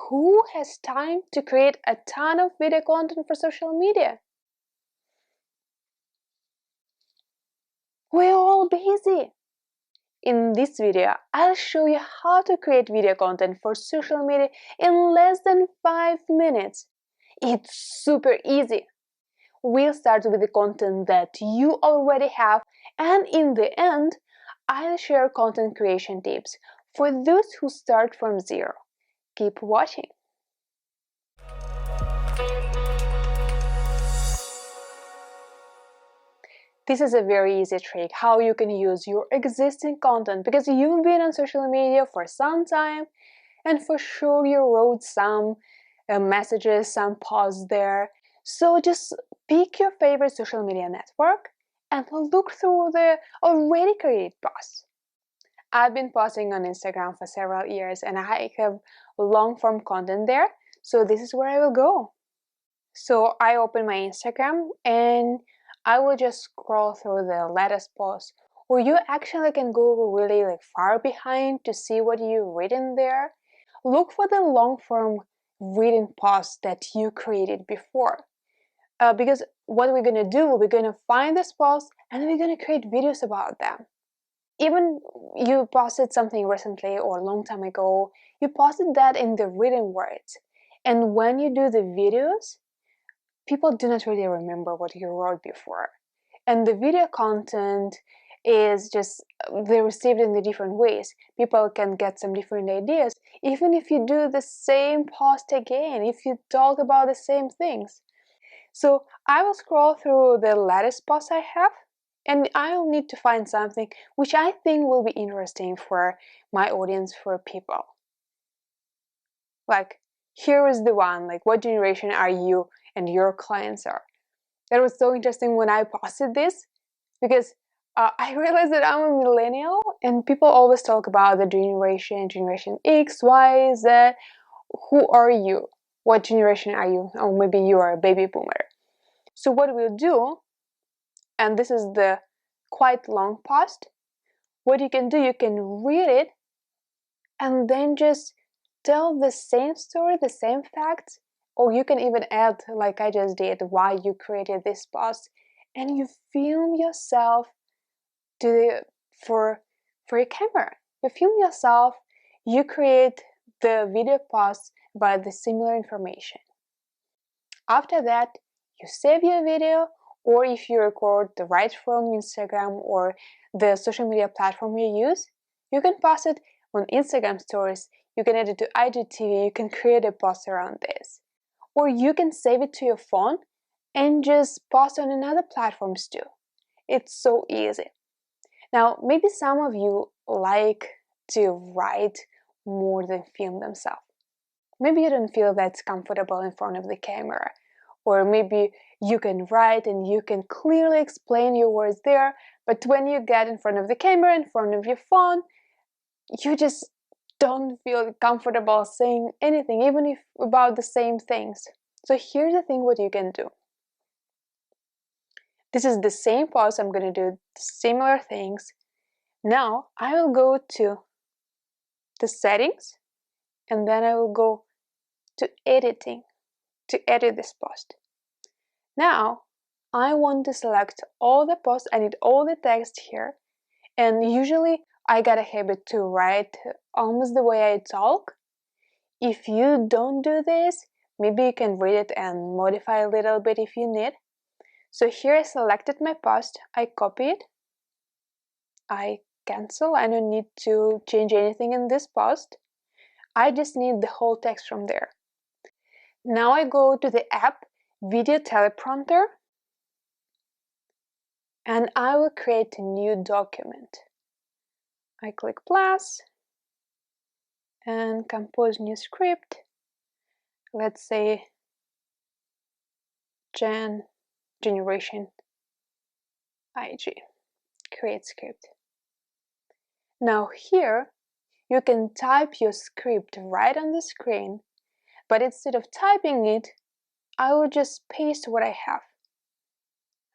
who has time to create a ton of video content for social media? We're all busy. In this video, I'll show you how to create video content for social media in less than 5 minutes. It's super easy. We'll start with the content that you already have, and in the end, I'll share content creation tips for those who start from zero. Keep watching. This is a very easy trick how you can use your existing content, because you've been on social media for some time and for sure you wrote some messages, some posts there. So just pick your favorite social media network and look through the already created posts. I've been posting on Instagram for several years and I have long form content there, so this is where I will go. So I open my Instagram and I will just scroll through the latest post, or you actually can go really far behind to see what you written there. Look for the long form written posts that you created before. Because what we're gonna do, we're gonna find this post and we're gonna create videos about them. Even you posted something recently or a long time ago, you posted that in the written words. And when you do the videos, people do not really remember what you wrote before. And the video content is just, they're received in the different ways. People can get some different ideas, even if you do the same post again, if you talk about the same things. So I will scroll through the latest posts I have, and I'll need to find something which I think will be interesting for my audience, for people. Like, here is the one, like, what generation are you and your clients are? That was so interesting when I posted this, because I realized that I'm a millennial and people always talk about the generation X, Y, Z. Who are you? What generation are you? Or maybe you are a baby boomer. So what we'll do, and this is the quite long post, what you can do, you can read it and then just tell the same story, the same facts, or you can even add, like I just did, why you created this post, and you film yourself for a camera. You film yourself, you create the video posts about the similar information. After that, you save your video, or if you record right from Instagram or the social media platform you use, you can post it on Instagram stories, you can add it to IGTV, you can create a post around this. Or you can save it to your phone and just post on another platforms too. It's so easy. Now, maybe some of you like to write more than film themselves. Maybe you don't feel that's comfortable in front of the camera. Or maybe you can write and you can clearly explain your words there, but when you get in front of the camera, in front of your phone, you just don't feel comfortable saying anything, even if about the same things. So here's the thing what you can do. This is the same post, I'm going to do similar things. Now I will go to the settings and then I will go to editing to edit this post. Now I want to select all the posts, I need all the text here, and usually I got a habit to write almost the way I talk. If you don't do this, maybe you can read it and modify a little bit if you need. So here I selected my post, I copy it, I cancel, I don't need to change anything in this post. I just need the whole text from there. Now I go to the app Video Teleprompter and I will create a new document. I click plus and compose new script. Let's say generation IG, create script. Now here you can type your script right on the screen, but instead of typing it, I will just paste what I have.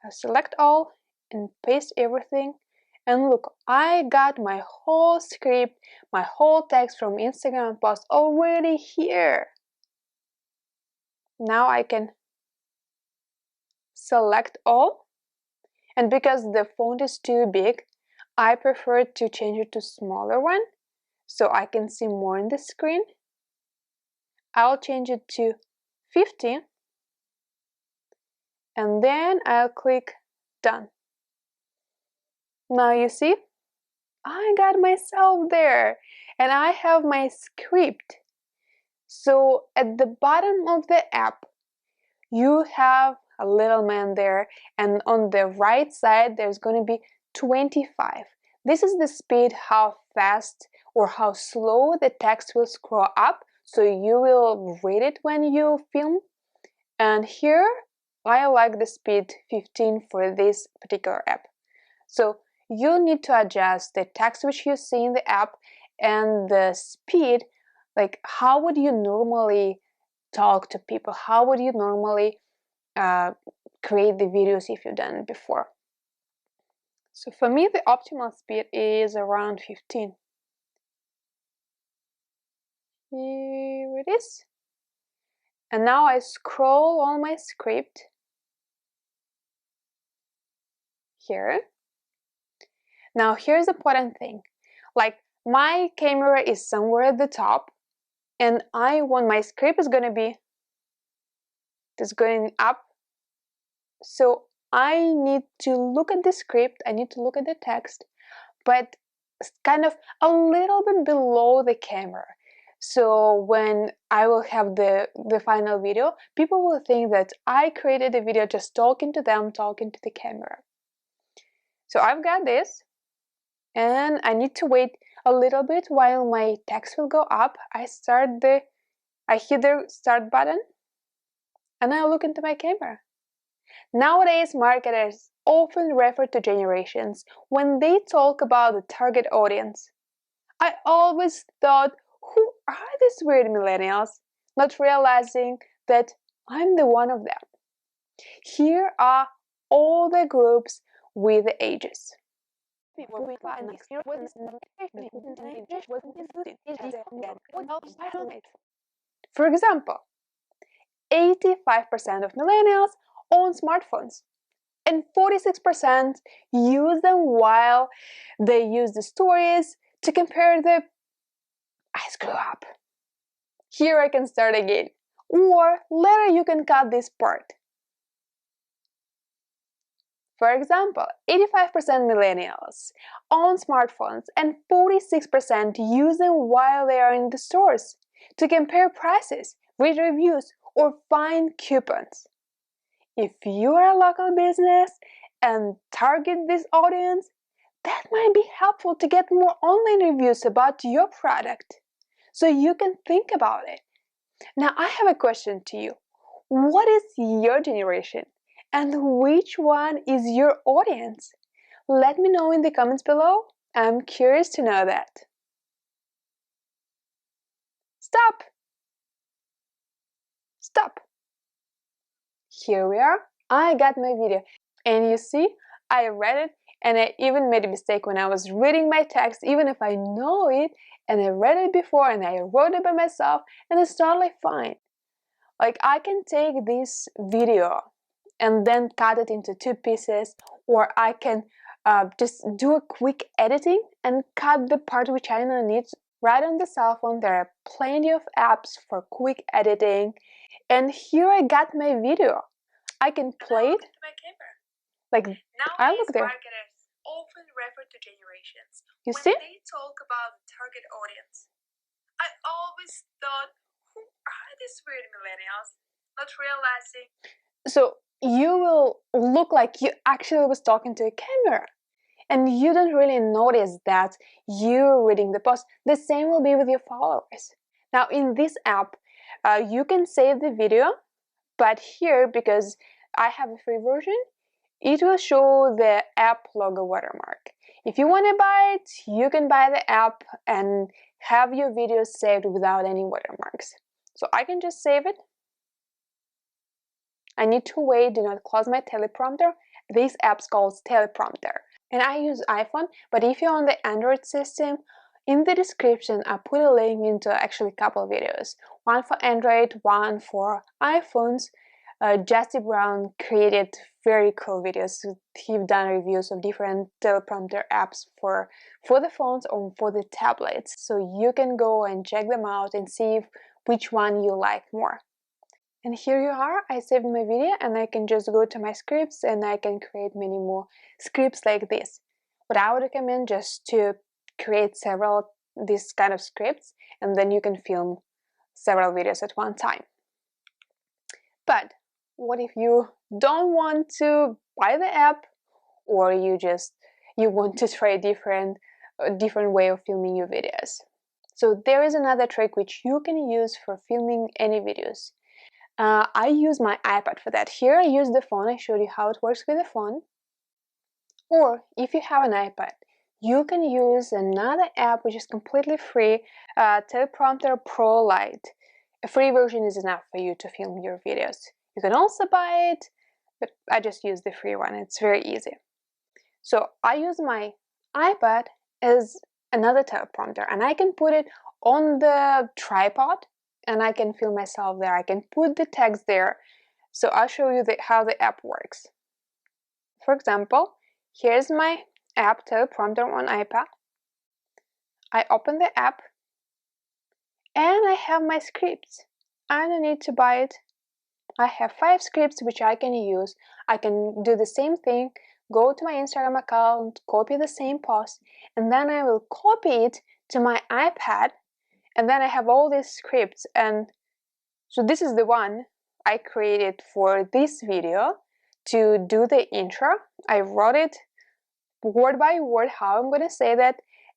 I select all and paste everything, and look, I got my whole script, my whole text from Instagram post already here. Now I can select all, and because the font is too big, I prefer to change it to smaller one so I can see more in the screen. I'll change it to 50, and then I'll click done. Now you see, I got myself there, and I have my script. So at the bottom of the app, you have a little man there, and on the right side there's going to be 25. This is the speed, how fast or how slow the text will scroll up, so you will read it when you film. And here I like the speed 15 for this particular app. So you need to adjust the text which you see in the app and the speed, like how would you normally talk to people, how would you normally create the videos if you've done it before. So for me, the optimal speed is around 15. Here it is. And now I scroll on my script here. Now here's the important thing. Like my camera is somewhere at the top, and I want my script is going to be just going up. So I need to look at the script, I need to look at the text, but kind of a little bit below the camera. So when I will have the final video, people will think that I created a video just talking to them, talking to the camera. So I've got this, and I need to wait a little bit while my text will go up. I hit the start button, and I look into my camera. Nowadays, marketers often refer to generations when they talk about the target audience. I always thought, who are these weird millennials? Not realizing that I'm the one of them. Here are all the groups with the ages. For example, 85% of millennials own smartphones, and 46% use them while they use the stories to compare the I screw up. Here I can start again. Or later you can cut this part. For example, 85% millennials own smartphones and 46% use them while they are in the stores to compare prices, read reviews, or find coupons. If you are a local business and target this audience, that might be helpful to get more online reviews about your product, so you can think about it. Now I have a question to you. What is your generation? And which one is your audience? Let me know in the comments below. I'm curious to know that. Stop! Stop! Here we are. I got my video. And you see, I read it, and I even made a mistake when I was reading my text, even if I know it, and I read it before, and I wrote it by myself, and it's totally fine. Like, I can take this video and then cut it into 2 pieces, or I can just do a quick editing and cut the part which I don't need. Right on the cell phone, there are plenty of apps for quick editing, and here I got my video. I can play it. Like, I look there. Marketers often refer to generations You when see? they talk about the target audience. I always thought, who are these weird millennials? Not realizing. So you will look like you actually was talking to a camera, and you don't really notice that you're reading the post. The same will be with your followers. Now in this app, you can save the video, but here, because I have a free version, it will show the app logo watermark. If you want to buy it, you can buy the app and have your videos saved without any watermarks. So I can just save it. I need to wait, do not close my teleprompter. This app's called Teleprompter. And I use iPhone, but if you're on the Android system, In the description, I put a link into actually a couple of videos. One for Android, one for iPhones. Justy Brown created very cool videos. He's done reviews of different teleprompter apps for the phones or for the tablets. So you can go and check them out and see which one you like more. And here you are, I saved my video and I can just go to my scripts and I can create many more scripts like this. But I would recommend just to create several these kind of scripts and then you can film several videos at one time. But what if you don't want to buy the app or you want to try a different way of filming your videos? So there is another trick which you can use for filming any videos. I use my iPad for that. Here I use the phone. I showed you how it works with the phone. Or if you have an iPad, you can use another app which is completely free, Teleprompter Pro Lite. A free version is enough for you to film your videos. You can also buy it, but I just use the free one. It's very easy. So I use my iPad as another teleprompter and I can put it on the tripod and I can film myself there. I can put the text there. So I'll show you how the app works. For example, here's my app Teleprompter on iPad. I open the app and I have my scripts. I don't need to buy it. I have 5 scripts which I can use. I can do the same thing, go to my Instagram account, copy the same post, and then I will copy it to my iPad. And then I have all these scripts, and so this is the one I created for this video to do the intro. I wrote it word by word how I'm going to say that,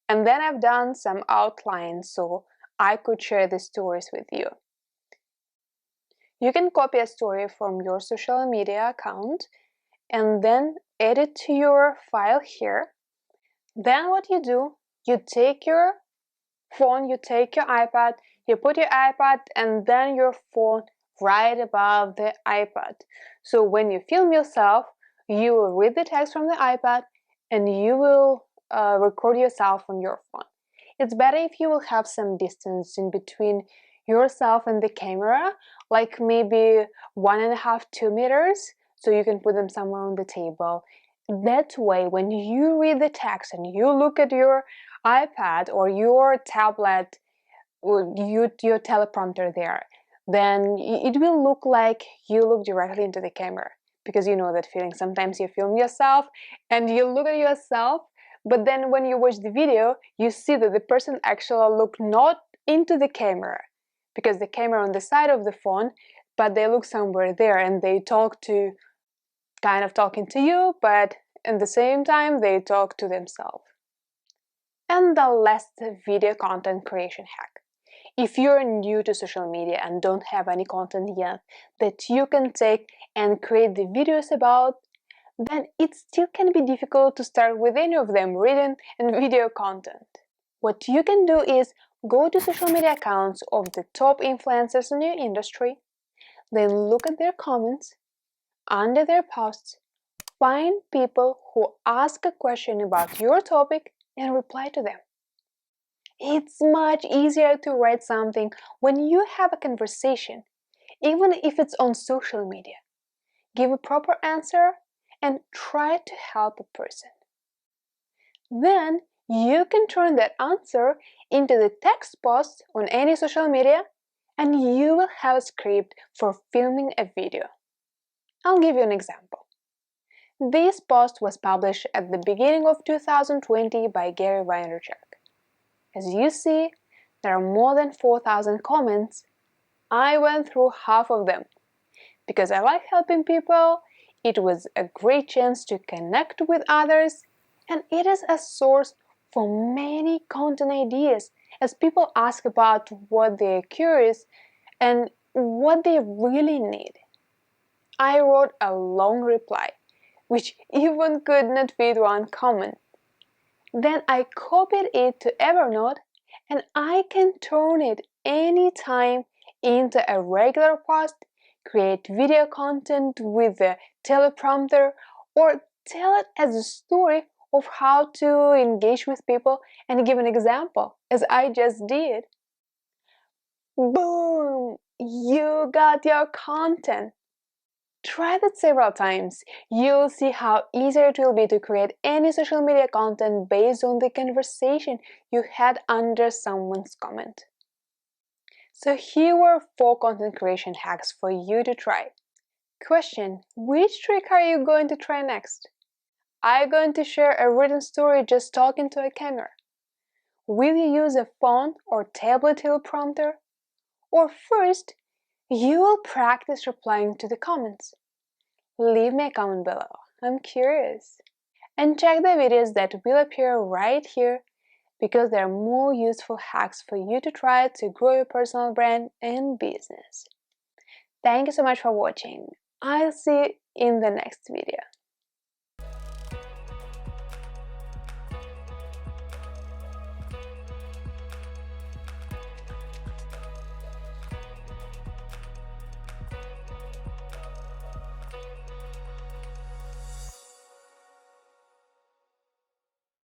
and then I've done some outlines so I could share the stories with you. You can copy a story from your social media account and then add it to your file here. Then what you do, you take your phone, you take your iPad, you put your iPad and then your phone right above the iPad. So when you film yourself, you will read the text from the iPad and you will record yourself on your phone. It's better if you will have some distance in between yourself and the camera, like maybe 1.5–2 meters, so you can put them somewhere on the table. That way, when you read the text and you look at your iPad or your tablet or your teleprompter there, then it will look like you look directly into the camera, because you know that feeling. Sometimes you film yourself and you look at yourself, but then when you watch the video, you see that the person actually look not into the camera, because the camera on the side of the phone, but they look somewhere there and they kind of talking to you, but at the same time they talk to themselves. And the last video content creation hack. If you're new to social media and don't have any content yet that you can take and create the videos about, then it still can be difficult to start with any of them, written and video content. What you can do is go to social media accounts of the top influencers in your industry, then look at their comments, under their posts, find people who ask a question about your topic and reply to them. It's much easier to write something when you have a conversation, even if it's on social media. Give a proper answer and try to help a person. Then you can turn that answer into the text post on any social media and you will have a script for filming a video. I'll give you an example. This post was published at the beginning of 2020 by Gary Vaynerchuk. As you see, there are more than 4,000 comments. I went through half of them. Because I like helping people, it was a great chance to connect with others, and it is a source for many content ideas as people ask about what they're curious and what they really need. I wrote a long reply, which even could not fit one comment. Then I copied it to Evernote and I can turn it anytime into a regular post, create video content with the teleprompter, or tell it as a story of how to engage with people and give an example, as I just did. Boom! You got your content. Try that several times. You'll see how easier it will be to create any social media content based on the conversation you had under someone's comment. So here were 4 content creation hacks for you to try. Question: which trick are you going to try next? Are you going to share a written story just talking to a camera? Will you use a phone or tablet teleprompter? Or first, you will practice replying to the comments. Leave me a comment below. I'm curious. And check the videos that will appear right here because there are more useful hacks for you to try to grow your personal brand and business. Thank you so much for watching. I'll see you in the next video.